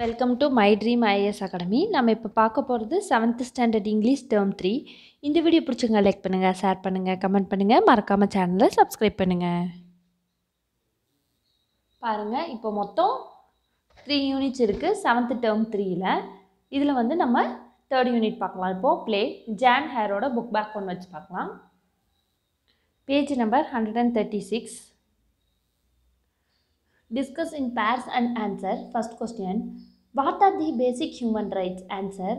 Welcome to my dream IAS academy. நம்ம இப்போ பார்க்க போகிறது 7th ஸ்டாண்டர்ட் இங்கிலீஷ் டேர்ம் 3. இந்த வீடியோ பிடிச்சவங்க லைக் பண்ணுங்கள், ஷேர் பண்ணுங்கள், கமெண்ட் பண்ணுங்கள், மறக்காமல் சேனலை சப்ஸ்கிரைப் பண்ணுங்கள். பாருங்கள், இப்போ மொத்தம் 3 யூனிட்ஸ் இருக்குது 7th டேர்ம் 3ல். இதில் வந்து நம்ம 3rd யூனிட் பார்க்கலாம். இப்போது ப்ளே ஜான் ஹேரோட புக் பேக் ஒன்று வச்சு பார்க்கலாம். Page number 136. Discuss in pairs and answer. First question. What are the basic human rights? Answer.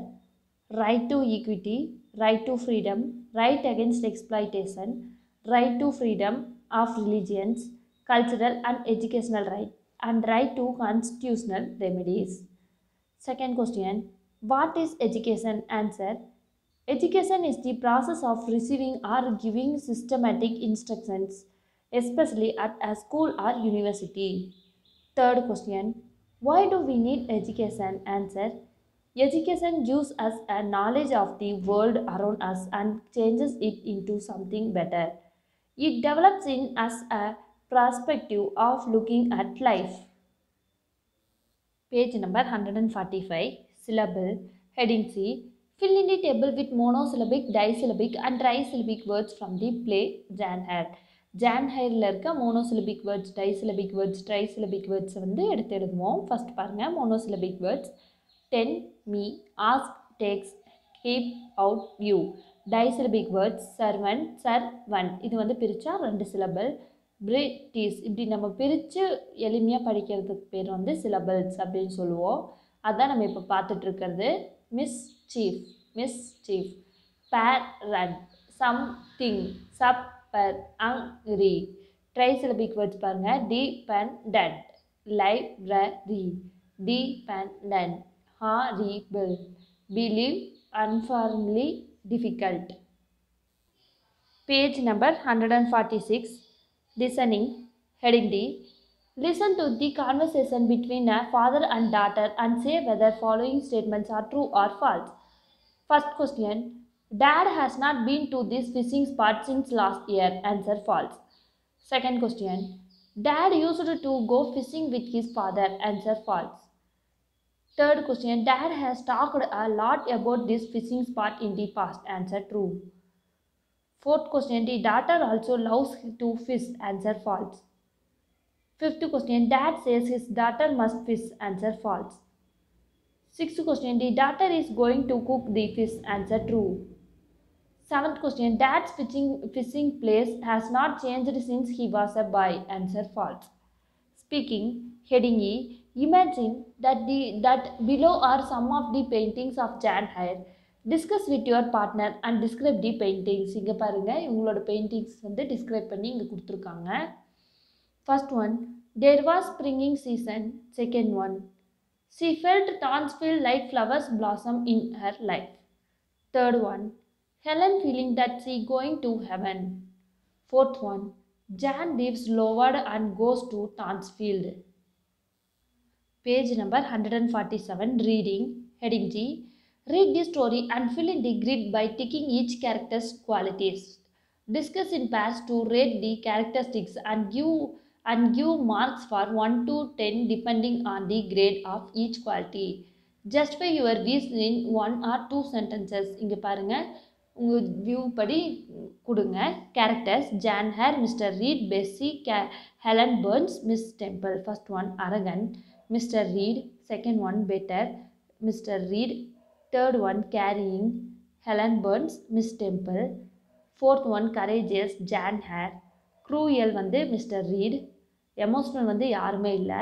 Right to equity, right to freedom, right against exploitation, right to freedom of religions, cultural and educational right, and right to constitutional remedies. Second question. What is education? Answer. Education is the process of receiving or giving systematic instructions, especially at a school or university. Third question. Why do we need education? Answer. Education gives us a knowledge of the world around us and changes it into something better. It develops in us a perspective of looking at life. Page number 145. Syllable. Heading C. Fill in the table with monosyllabic, disyllabic and trisyllabic words from the play Jane Eyre. Jane ஹைரில் இருக்க monosyllabic words, disyllabic words, trisyllabic வேர்ட்ஸை வந்து எடுத்து எழுதுவோம். First பாருங்கள், monosyllabic words. Ten, me, ask, takes, keep, out, view. Disyllabic words servant, servant. இது வந்து பிரித்தா 2 syllable. British, இப்படி நம்ம பிரித்து எளிமையாக படிக்கிறதுக்கு பேர் வந்து சிலபிள்ஸ் அப்படின்னு சொல்லுவோம். அதுதான் நம்ம இப்போ பார்த்துட்ருக்கிறது. Mischief, mischief. Parent, something, sub per angry. Trisyllabic words பாருங்க. Dependent, library, dependent, horrible, believe, unfairly, difficult. Page number 146. Listening. Heading D. Listen to the conversation between a father and daughter and say whether following statements are true or false. First question. Dad has not been to this fishing spot since last year. Answer false. Second question. Dad used to go fishing with his father. Answer false. Third question. Dad has talked a lot about this fishing spot in the past. Answer true. Fourth question. The daughter also loves to fish. Answer false. Fifth question. Dad says his daughter must fish. Answer false. Sixth question. The daughter is going to cook the fish. Answer true. Seventh question. Dad's fishing place has not changed since he was a boy. Answer false. Speaking. Heading E. Imagine that below are some of the paintings of Jane Eyre. Discuss with your partner and describe the paintings. இங்கே பாருங்க, இவங்களோட paintings வந்து describe பண்ணி இங்கே கொடுத்துருக்காங்க. First one. There was springing season. Second one. She felt thorns feel like flowers blossom in her life. Third one. Helen feeling that she going to heaven. Fourth one. Jan leaves lowered and goes to Tansfield. Page number 147. Reading. Heading G. Read the story and fill in the grid by ticking each character's qualities. Discuss in pairs to rate the characteristics and give marks for 1 to 10 depending on the grade of each quality. Justify your views in 1 or 2 sentences. இங்கே பாருங்கள், உங்கள் view படி கொடுங்க. Characters. Jane Eyre, mister Reed, Bessie, Helen Burns, miss Temple. First one arrogant, mister Reed. Second one better, mister Reed. Third one caring, Helen Burns, miss Temple. Fourth one courageous, Jane Eyre. Cruel வந்து mister Reed. Emotional வந்து யாருமே இல்லை.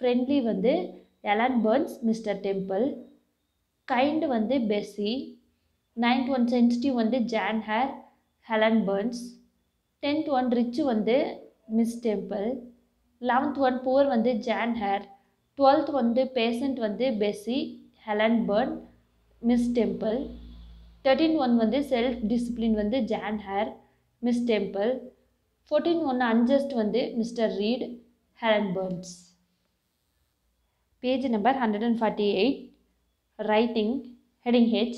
Friendly வந்து Helen Burns, mister Temple. Kind வந்து Bessie. 9th one sensitive வந்து Jane Eyre, Helen Burns. 10th one rich வந்து miss Temple. 11th one poor வந்து Jane Eyre. 12th வந்து பேஷண்ட் வந்து Bessie, Helen Burn, miss Temple. 13th one வந்து self discipline வந்து Jane Eyre, miss Temple. 14th one unjust வந்து mister Reed, Helen Burns. Page number 148. Writing. Heading H.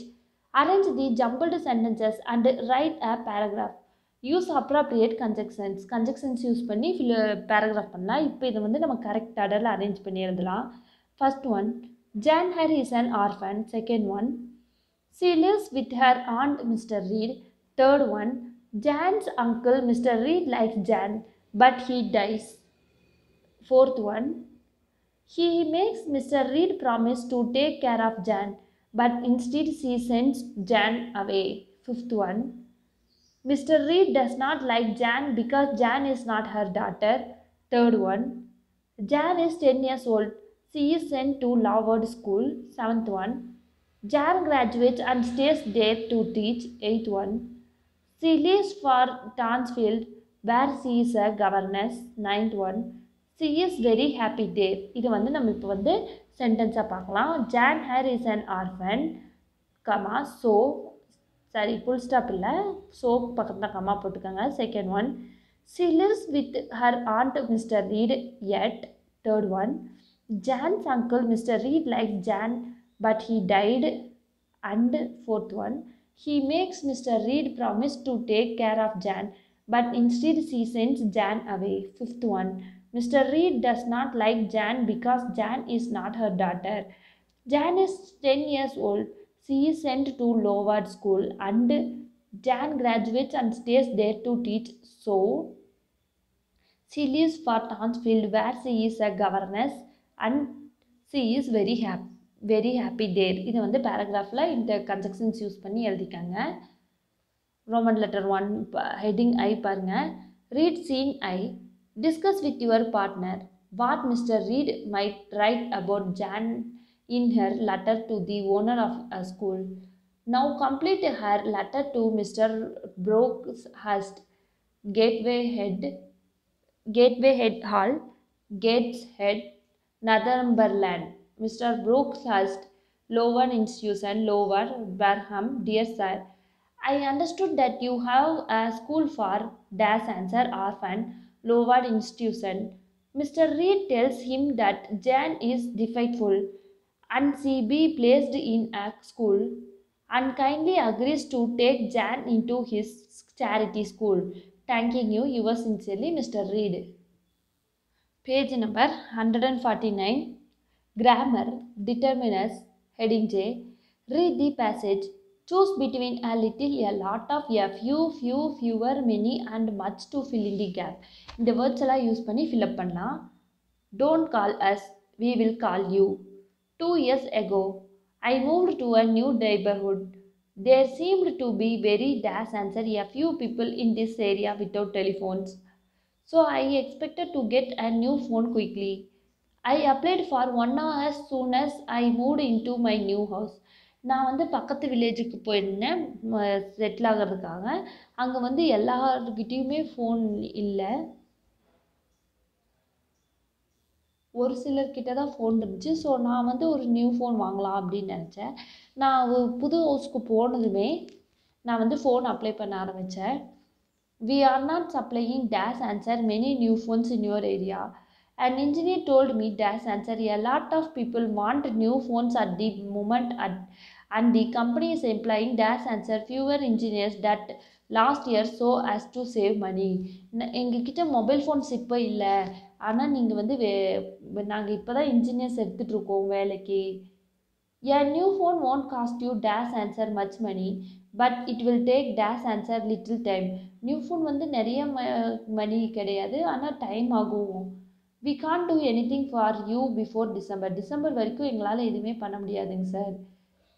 Arrange the jumbled sentences and write a paragraph. Use appropriate conjunctions. Conjunctions use பண்ணி paragraph பண்ணலாம். இப்போ இதை வந்து நம்ம correct ஆர்டரில் arrange பண்ணி எழுதலாம். First one. Jane Eyre is an orphan. Second one. She lives with her aunt Mr. Reed. Third one. Jane's uncle Mr. Reed likes Jane, but he dies. Fourth one. He makes Mr. Reed promise to take care of Jane, but instead she sends Jane away. Fifth one. Mr. Reed does not like Jan because Jan is not her daughter. Third one. Jan is 10 years old. She is sent to Loward School. Seventh one. Jan graduates and stays there to teach. Eighth one. She leaves for Tansfield where she is a governess. Ninth one. She is very happy there. இது வந்து நம்ம இப்போ வந்து சென்டென்ஸாக பார்க்கலாம். Jan Eyre is an orphan, comma, so சரி full stop இல்லை, so பக்கத்தில் comma போட்டுக்கோங்க. Second one. She lives with her aunt Mr Reed Ed. Third one. John's uncle Mr Reed like John but he died. And fourth one. He makes Mr Reed promise to take care of John but instead she sends John away. Fifth one. Mr Reed does not like John because John is not her daughter. John is 10 years old. She is sent to Loward School and Jan graduates and stays there to teach. So, she leaves for Tansfield where she is a governess and she is very happy there. இது வந்து பேராகிராஃபில் இந்த conjunctions use பண்ணி எழுதிக்காங்க. Roman letter 1 heading ஐ பாருங்க. Read scene I. Discuss with your partner what Mr. Reed might write about Jan in her letter to the owner of a school. Now complete her letter to Mr. Brookhurst, Gateway Head Hall, Gateshead, Northumberland. Mr. Brookhurst, Lower Institution, Lower Barham. Dear Sir, I understood that you have a school for dash answer orphan, Lower Institution. Mr. Reed tells him that Jan is defectful and she be placed in a school and kindly agrees to take Jan into his charity school. Thanking you, yours sincerely, Mr. Reed. Page number 149. Grammar, determiners, heading J. Read the passage. Choose between a little, a lot of, a few, fewer, many and much to fill in the gap. இந்த words எல்லாம் use பண்ணி fill up பண்ணலாம். Don't call us, we will call you. 2 years ago, I moved to a new neighborhood. There seemed to be very dash answer a few people in this area without telephones. So I expected to get a new phone quickly. I applied for one as soon as I moved into my new house. நான் வந்து பக்கத்து வில்லேஜுக்கு போயிருந்தேன் settle ஆகிறதுக்காக. அங்கே வந்து எல்லாருக்கிட்டேயுமே phone இல்லை, ஒரு சிலர்கிட்ட தான் ஃபோன் இருந்துச்சு. ஸோ நான் வந்து ஒரு நியூ ஃபோன் வாங்கலாம் அப்படின்னு நினச்சேன். நான் புது ஹவுஸ்க்கு போனதுமே நான் வந்து ஃபோன் அப்ளை பண்ண ஆரம்பித்தேன். We are not supplying dash answer many new phones in your area. An engineer told me dash answer a lot of people want new phones at the moment and the company is employing dash answer fewer engineers that last year so as to save money. எங்ககிட்ட mobile phones இப்போ இல்லை, ஆனால் நீங்கள் வந்து நாங்கள் இப்போ தான் engineers எடுத்துகிட்ருக்கோம் வேலைக்கு. A new phone won't cost you dash answer much money, but it will take dash answer little time. New phone வந்து நிறைய மணி கிடையாது, ஆனால் டைம் ஆகும். We can't do anything for you before December. December வரைக்கும் எங்களால் எதுவுமே பண்ண முடியாதுங்க sir.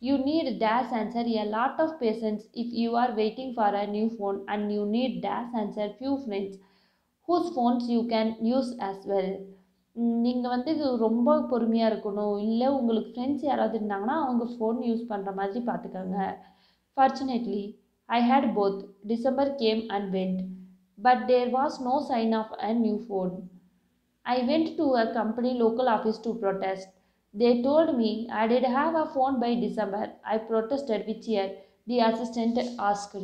You need dash answer a lot of patience if you are waiting for a new phone and you need dash answer few friends whose phones you can use as well. நீங்கள் வந்து ரொம்ப பொறுமையாக இருக்கணும், இல்லை உங்களுக்கு friends யாராவது இருந்தாங்கன்னா அவங்க ஃபோன் யூஸ் பண்ணுற மாதிரி பார்த்துக்கோங்க. Fortunately, I had both. December came and went, but there was no sign of a new phone. I went to a company local office to protest. They told me I did have a phone by December. I protested which year, the assistant asked.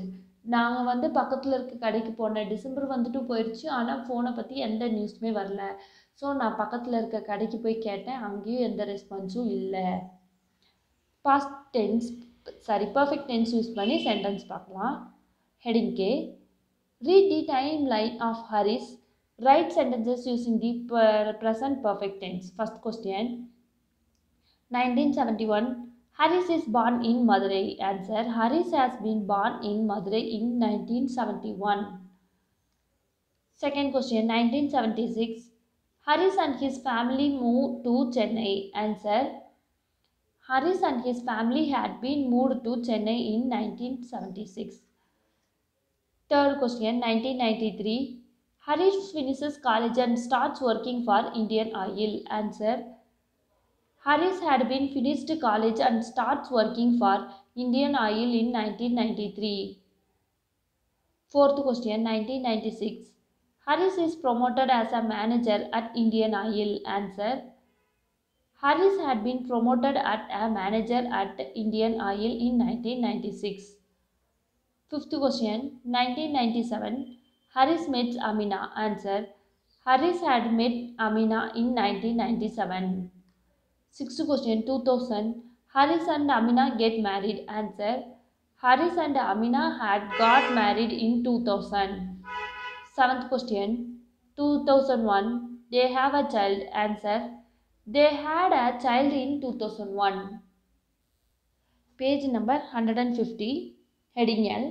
நாங்கள் வந்து பக்கத்தில் இருக்க கடைக்கு போனேன். December வந்துட்டு போயிடுச்சு, ஆனால் ஃபோனை பற்றி எந்த நியூஸுமே வரல. ஸோ நான் பக்கத்தில் இருக்க கடைக்கு போய் கேட்டேன், அங்கேயும் எந்த ரெஸ்பான்ஸும் இல்லை. பர்ஃபெக்ட் டென்ஸ் யூஸ் பண்ணி சென்டென்ஸ் பார்க்கலாம். Heading K. Read the timeline of Harris. Write sentences using the present perfect tense. First question. 1971. Harris is born in Madurai. Answer. Harris has been born in Madurai in 1971. Second question. 1976. Harris and his family moved to Chennai. Answer. Harris and his family had been moved to Chennai in 1976. Third question. 1993. Harris finishes college and starts working for Indian Oil. Answer. Harris had been finished college and starts working for Indian Oil in 1993. Fourth question. 1996. Harris is promoted as a manager at Indian Oil. Answer. Harris had been promoted at a manager at Indian Oil in 1996. Fifth question. 1997. Harris met Amina. Answer. Harris had met Amina in 1997. Sixth question. 2000. Harris and Amina get married. Answer. Harris and Amina had got married in 2000. Seventh question. 2001. They have a child. Answer. They had a child in 2001. Page number 150. Heading L.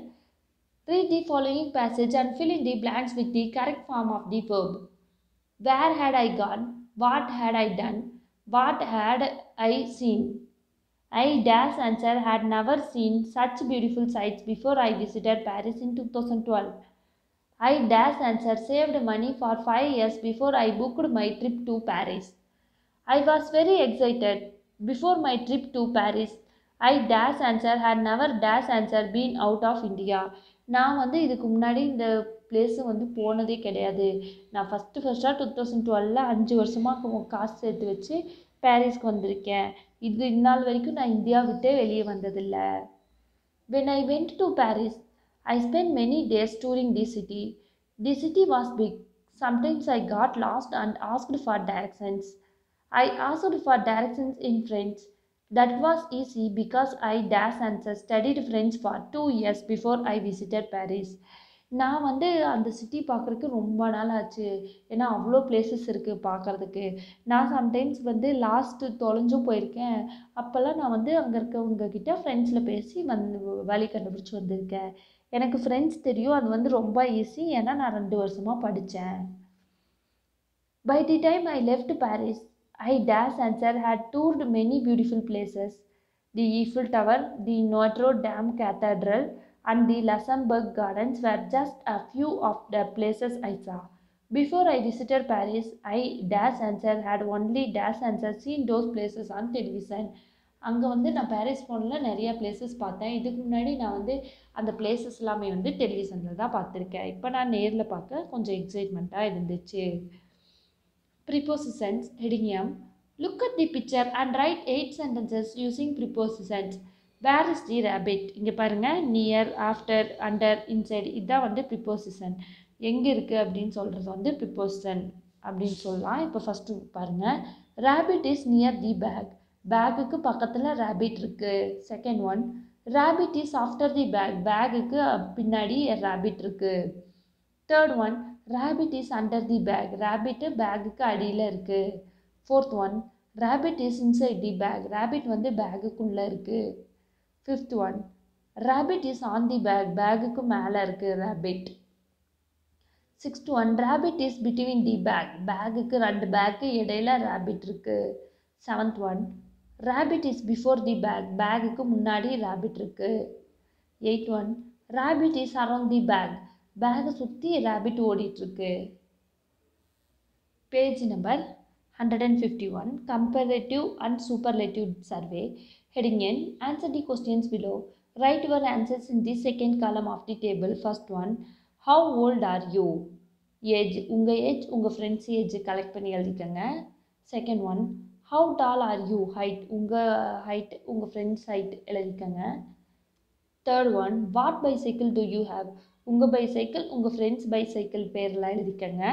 Read the following passage and fill in the blanks with the correct form of the verb. Where had I gone? What had I done? What had I seen? I dash answer had never seen such beautiful sights before I visited Paris in 2012. I dash answer saved money for 5 years before I booked my trip to Paris. I was very excited before my trip to Paris. I dash answer had never dash answer been out of India. நான் இதுக்கு முன்னாடி இந்த place போனதே கிடையாது. நான் ஃபஸ்ட்டாக 2012 5 வருஷமாக காசு சேர்த்து வச்சு பாரிஸ்க்கு வந்திருக்கேன். இது இந்நாள் வரைக்கும் நான் இந்தியா விட்டே வெளியே வந்ததில்லை. When I went to Paris, I spent many days touring the city. The city was big. Sometimes I got lost and asked for directions. I asked for directions in French. That was easy because I dash answer studied French for 2 years before I visited Paris. நான் அந்த city பார்க்குறதுக்கு ரொம்ப நாள் ஆச்சு. ஏன்னா அவ்வளோ places இருக்குது பார்க்குறதுக்கு. நான் சம்டைம்ஸ் லாஸ்ட்டு தொலைஞ்சும் போயிருக்கேன். அப்போல்லாம் நான் அங்கே இருக்கவங்கக்கிட்ட ஃப்ரெண்ட்ஸில் பேசி வழி கண்டுபிடிச்சி வந்திருக்கேன். எனக்கு ஃப்ரெண்ட்ஸ் தெரியும். அது ரொம்ப ஈஸி. ஏன்னா நான் 2 வருஷமாக படித்தேன். By the time I left Paris, I dash answer had toured many beautiful places. The Eiffel Tower, the Notre Dame Cathedral, and the Luxembourg Gardens were just a few of the places I saw. Before I visited Paris, I dash answer had only dash answer seen those places on television. அங்கே நான் Paris போனதில் நிறைய places பார்த்தேன். இதுக்கு முன்னாடி நான் அந்த places எல்லாமே டெலிவிஷனில் தான் பார்த்துருக்கேன். இப்போ நான் நேரில் பார்க்க கொஞ்சம் எக்ஸைட்மெண்ட்டாக இருந்துச்சு. Prepositions. Heading M. Look at the picture and write 8 sentences using prepositions. Where is the rabbit? இங்கே பாருங்கள். Near, after, under, inside. இதுதான் preposition. எங்கே இருக்குது அப்படின்னு சொல்கிறது preposition அப்படின்னு சொல்லலாம். இப்போ ஃபஸ்ட்டு பாருங்கள். Rabbit is near the bag. பேக்குக்கு பக்கத்தில் rabbit இருக்குது. Second one. Rabbit is after the bag. பேக்குக்கு பின்னாடி rabbit இருக்குது. Third one. Rabbit is under the bag. Rabbit பேக்குக்கு அடியில் இருக்குது. Fourth one. Rabbit is inside the bag. Rabbit பேக்குக்குள்ளே இருக்குது. Fifth one. Rabbit is on the bag. பேக்குக்கு மேலே இருக்குது rabbit. Sixth one. Rabbit is between the bag. பேக்குக்கு 2 bag இடையில rabbit இருக்குது. Seventh one. Rabbit is before the bag. பேக்குக்கு முன்னாடி rabbit இருக்குது. Eighth one. Rabbit is around the bag. பேக்கை சுற்றி rabbit ஓடிட்டுருக்கு. Page number 151. Comparative and Superlative Survey. Heading N. Answer the questions below. Write your answers in the second column of the table. First one. How old are you? Age. உங்கள் age உங்கள் friends age collect பண்ணி எழுதிக்கங்க. Second one. How tall are you? Height. உங்கள் height உங்கள் friends height எழுதிக்கங்க. Third one. What bicycle do you have? உங்கள் bicycle உங்கள் friends bicycle பேர்லாம் எழுதிக்கங்க.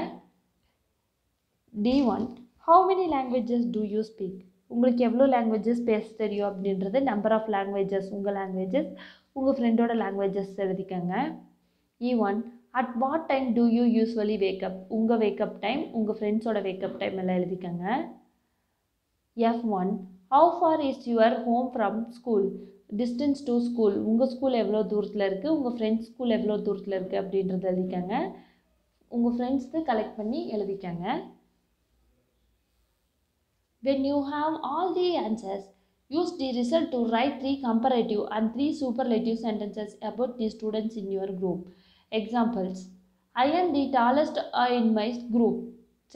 D1. How many languages do you speak? உங்களுக்கு எவ்வளோ லாங்குவேஜஸ் பேச தெரியும் அப்படின்றது நம்பர் ஆஃப் லாங்குவேஜஸ் உங்கள் லாங்குவேஜஸ் உங்கள் ஃப்ரெண்டோட languages எழுதிக்கங்க. E1. At what time do you usually wake up? உங்கள் வேக்கப் டைம் உங்கள் ஃப்ரெண்ட்ஸோட வேக்கப் டைம் எல்லாம் எழுதிக்கங்க. F1. How far is your home from school? Distance to school. உங்கள் ஸ்கூல் எவ்வளோ தூரத்தில் இருக்குது, உங்கள் ஃப்ரெண்ட்ஸ் ஸ்கூல் எவ்வளோ தூரத்தில் இருக்குது அப்படின்றத எழுதிக்கங்க. உங்கள் ஃப்ரெண்ட்ஸ்க்கு கலெக்ட் பண்ணி எழுதிக்கங்க. When you have all the answers, use the result to write 3 comparative and 3 superlative sentences about the students in your group. Examples: I am the tallest in my group.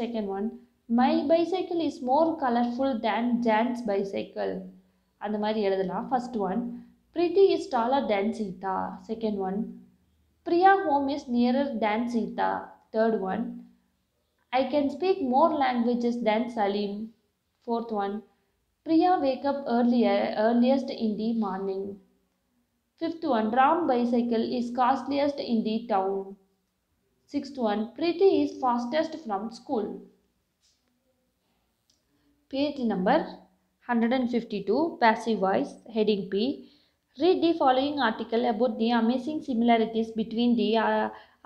Second one, my bicycle is more colorful than Jan's bicycle. அந்த மாதிரி எழுதலாம். First one, Preeti is taller than Sita. Second one, Priya home is nearer than Sita. Third one, I can speak more languages than Salim. Fourth one, Priya wake up earliest in the morning. Fifth one, Ram bicycle is costliest in the town. Sixth one, Preeti is fastest from school. Page number 152, passive voice, heading P. Read the following article about the amazing similarities between the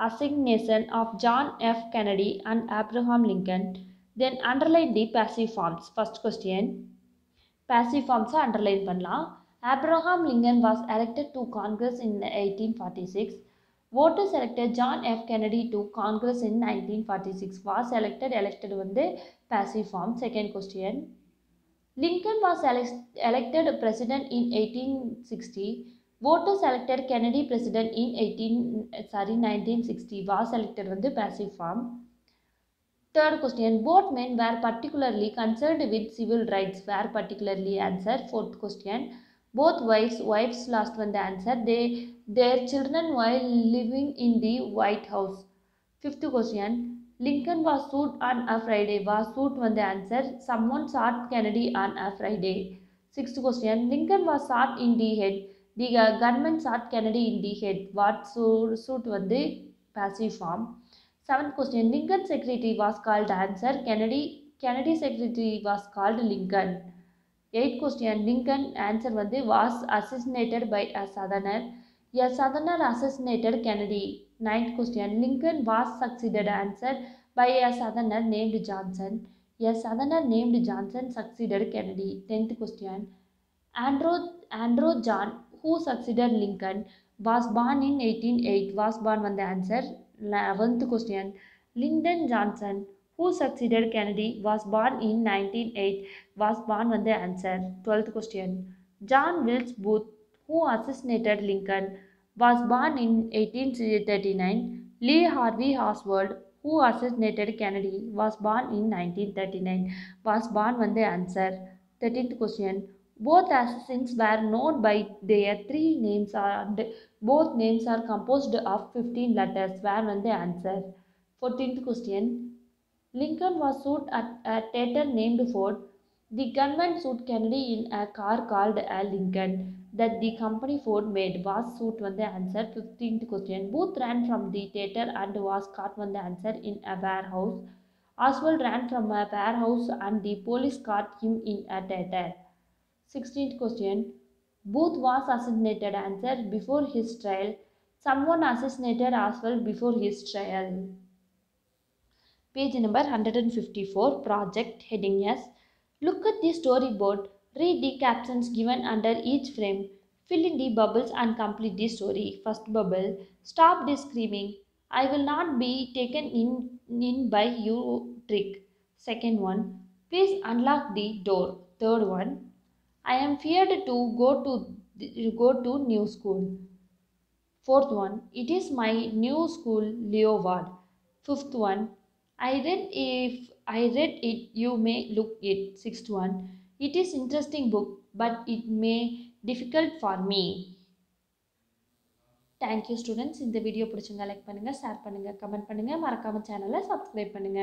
assassination of John F. Kennedy and Abraham Lincoln. Then underline the passive forms. First question, passive forms underline பண்ணலாம். Abraham Lincoln was elected to Congress in 1846. Voters elected John F. Kennedy to Congress in 1946. Was elected வந்து passive form. Second question, Lincoln was elected president in 1860. Voters elected Kennedy president in 1960. Was elected வந்து passive form. Third question, both men were particularly concerned with civil rights. Were particularly answer. Fourth question, both wives lost one the answer. Their children while living in the White House. Fifth question, Lincoln was sued on a Friday. Was sued one the answer. Someone shot Kennedy on a Friday. Sixth question, Lincoln was shot in the head. The gunman shot Kennedy in the head. What suit one the passive form. Seventh question, Lincoln secretary was called answer. Kennedy secretary was called Lincoln. Eighth question, Lincoln answer வந்து was assassinated by a southerner. A southerner assassinated Kennedy. Ninth question, Lincoln was succeeded answer by a southerner named Johnson. A southerner named Johnson succeeded Kennedy. Tenth question, Andrew John who succeeded Lincoln was born in 1808. Was born one the answer. 11th question, Lyndon Johnson who succeeded Kennedy was born in 1908. Was born one the answer. 12th question, John Wilkes Booth who assassinated Lincoln was born in 1839. Lee Harvey Oswald who assassinated Kennedy was born in 1939. Was born one the answer. 13th question, both assassins were known by their 3 names and both names are composed of 15 letters. Where one the answer. 14th question, Lincoln was shot at a theater named Ford. The gunman shot Kennedy in a car called a Lincoln that the company Ford made. Was shot one the answer. 15th question, Booth ran from the theater and was caught one the answer in a warehouse. Oswald ran from a warehouse and the police caught him in a theater. 16th question, Booth was assassinated answer before his trial. Someone assassinated Oswald before his trial. Page number 154, project, heading S. Look at the storyboard. Read the captions given under each frame. Fill in the bubbles and complete the story. First bubble, stop the screaming. I will not be taken in by you trick. Second one, please unlock the door. Third one, I am feared to go to new school. Fourth one, it is my new school, Leo Ward. Fifth one, if I read it, you may look it. Sixth one, it is interesting book, but it may difficult for me. Thank you students. இந்த video பிடிச்சிருந்தா like பண்ணுங்க, share பண்ணுங்க, comment பண்ணுங்க, மறக்காம சேனலை subscribe பண்ணுங்க.